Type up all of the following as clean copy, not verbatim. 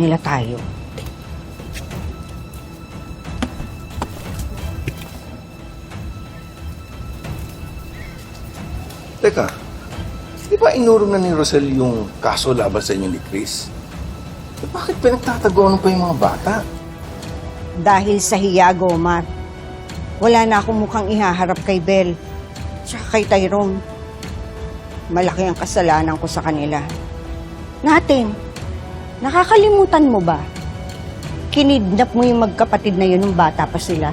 nila tayo. Teka, di ba inurong na ni Rosel yung kaso laban sa inyo ni Chris? Bakit pinagtataguan pa yung mga bata? Dahil sa Hiyago, Omar, wala na akong mukhang ihaharap kay Bel tsaka kay Tyrone. Malaki ang kasalanan ko sa kanila. Natin, nakakalimutan mo ba? Kinidnap mo yung magkapatid na yun nung bata pa sila.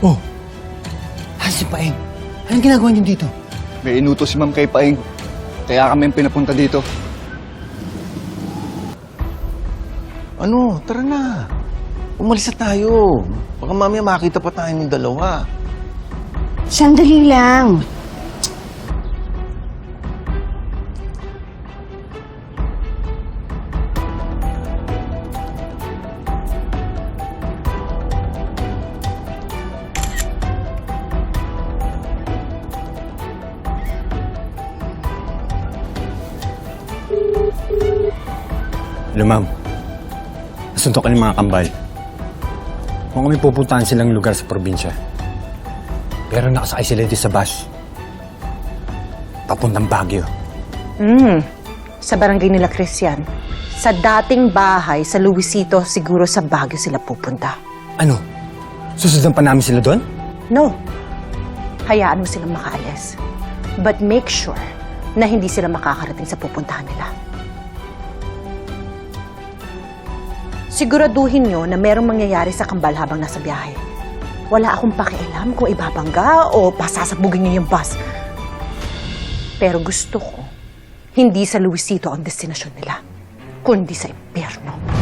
Oh, si Paeng. Anong ginagawa niyo dito? May inutos si Ma'am kay Paeng. Kaya kami pinapunta dito. Ano, tara na. Umalis na tayo. Baka mamaya makita pa tayo ng dalawa. Sandali lang. Hello, ma'am. Nasuntok ka ng mga kambal. Kung kami pupuntahan silang lugar sa probinsya. Pero nakasakay sila dito sa bus. Papuntang Baguio. Sa barangay nila Christian. Sa dating bahay sa Luisito, siguro sa Baguio sila pupunta. Ano? Susundan pa namin sila doon? No. Hayaan mo silang makaalis. But make sure na hindi sila makakarating sa pupuntahan nila. Siguraduhin nyo na merong mangyayari sa kambal habang nasa biyahe. Wala akong pakialam kung ibabangga o pasasabugin nyo yung bus. Pero gusto ko, hindi sa Luisito ang destinasyon nila, kundi sa impyerno.